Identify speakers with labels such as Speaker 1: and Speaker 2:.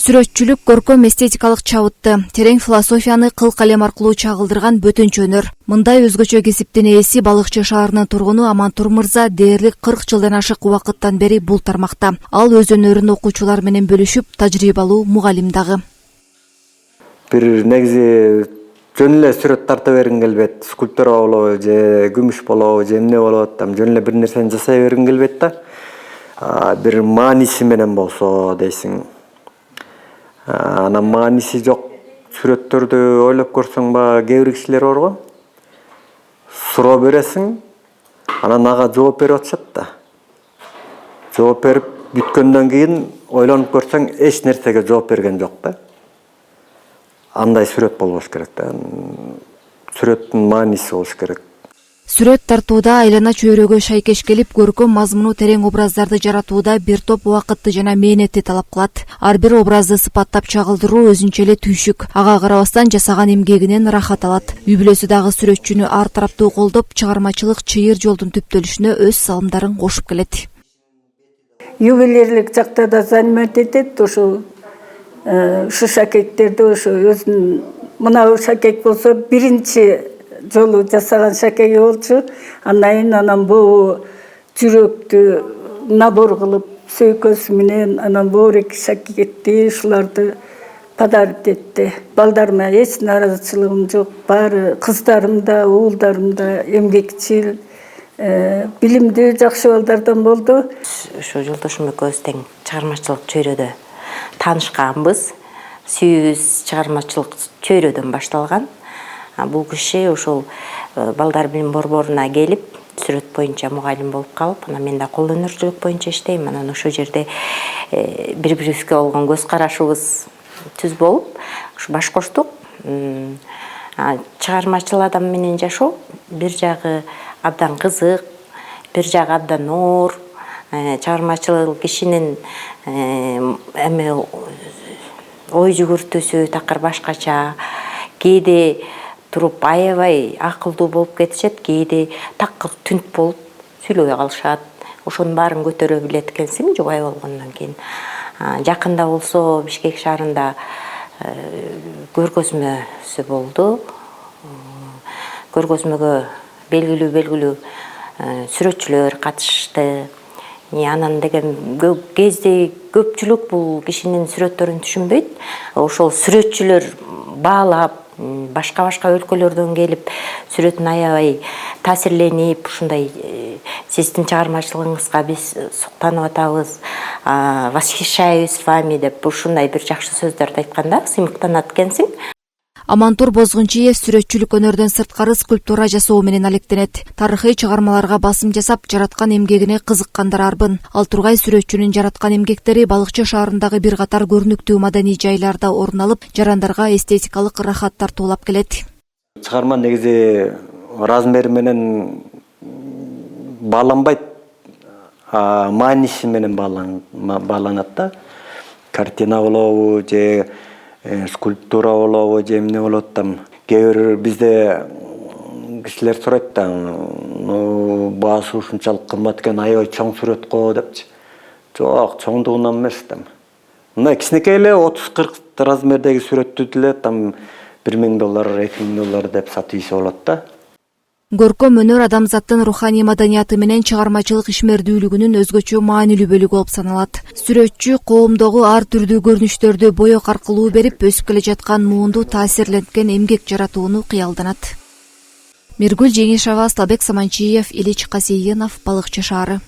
Speaker 1: Сүрөтчүлүк көркөм эстетикалык чабытты, терең философияны кыл калем аркылуу чагылдырган бөтөнчө өнөр. Мындай өзгөчө кесиптин ээси Балыкчы шаарынын тургуну Амантур мырза дээрлик 40 жылдан ашык убакыттан бери бул тармакта. Ал өз өнөрүн окуучулар менен бөлүшүп, тажрыйбалуу мугалим дагы.
Speaker 2: Бир негизи жөн эле сүрөт тарта бергим келбейт. Скульптура болобу же күмүш болобу же эмне болот, жөн эле бир нерсени жасай бергим келбейт да. Бир мааниси менен болсо дейсиң. Анан мааниси жок сүрөттөрдү ойлоп көрсөң баягы кээ бир кишилер бар го. Суроо бересиң, анан ага жооп берип атышат да. Жооп берип бүткөндөн кийин ойлонуп көрсөң эч нерсеге жооп берген жок да. Андай сүрөт болбош керек да. Сүрөттүн мааниси болуш керек.
Speaker 1: Сүрөт тартууда айлана чөйрөгө шайкеш келип, көркөм мазмуну терең образдарды жаратууда бир топ убакытты жана мээнетти талап кылат. Ар бир образды сыпаттап чагылдыруу өзүнчө эле түйшүк. Ага карабастан жасаган эмгегинен рахат алат. Үй бүлөсү дагы сүрөтчүнү ар тараптуу колдоп, чыгармачылык чыйыр жолдун түптөлүшүнө өз салымдарын кошуп келет.
Speaker 3: Ювелирлик жакта да занимать этет, ошо шакектерди ошо өзүнүн мына шакек болсо биринчи жолу жасаган шакеги болчу. Анан бул жүрөктү набор кылып сөйкөсү менен анан боорек шакекти ушуларды подарок этти. Балдарыма эч нааразычылыгым жок. Баары кыздарым да, уулдарым да эмгекчил, билимдүү, жакшы балдардан болду.
Speaker 4: Ошо жолдошум экөөбүз тең чыгармачылык чөйрөдө таанышканбыз. Сүйүүбүз чыгармачылык чөйрөдөн башталган. Бул киши ошол балдар билим борборуна келип, сүрөт боюнча мугалим болуп калып, анан мен да кол өнөрчүлүк боюнча иштейм. Анан ошол жерде бири-бирибизге болгон көз карашыбыз түз болуп, баш коштук. Чыгармачыл адам менен жашоо бир жагы абдан кызык, бир жагы абдан оор. Чыгармачыл кишинин ой жүгүртүүсү такыр башкача. Кээде туруп аябай акылдуу болуп кетишет, кээде такыр түнт болуп сүйлөбөй калышат. Ошонун баарын көтөрө билет экенсиң жубай болгондон кийин. Жакында болсо Бишкек шаарында көргөзмөсү болду. Көргөзмөгө белгилүү сүрөтчүлөр катышты. Анан деген кезде көпчүлүк бул кишинин сүрөттөрүн түшүнбөйт. Ошол сүрөтчүлөр баалап, башка өлкөлөрдөн келип сүрөтүн аябай таасирленип, ушундай сиздин чыгармачылыгыңызга биз суктанып атабыз, восхищаюсь вами деп ушундай бир жакшы сөздөрдү айтканда сыймыктанат экенсиң.
Speaker 1: Амантур Бозгунчиев сүрөтчүлүк өнөрдөн сырткары скульптура жасоо менен алектенет. Тарыхый чыгармаларга басым жасап, жараткан эмгегине кызыккандар арбын. Ал Тургай сүрөтчүнүн жараткан эмгектери Балыкчы шаарындагы бир катар көрүнүктүү маданий жайларда орун алып, жарандарга эстетикалык рахат тартуулап келет.
Speaker 2: Чыгарма негизи размери менен бааланбайт, мааниси менен бааланат да. Картина болобу же скульптура болобу же эмне болот там. Кээ бир бизде кишилер сурайт да, баасы ушунчалык кымбат экен, аябай чоң сүрөт го депчи. Жок, чоңдугунан эмес там. Мына кичинекей эле 30-40 размердеги сүрөттү деле там $1000, $2000 деп сатыйса болот да.
Speaker 1: Көркөм өнөр адамзаттын руханий маданияты менен чыгармачылык ишмердүүлүгүнүн өзгөчө маанилүү бөлүгү болуп саналат. Сүрөтчү коомдогу ар түрдүү көрүнүштөрдү боек аркылуу берип, өсүп келе жаткан муунду таасирленткен эмгек жаратууну кыялданат. Миргүл Жеңишева, Сталбек Саманчиев, Илич Касийинов, Балыкчы шаары.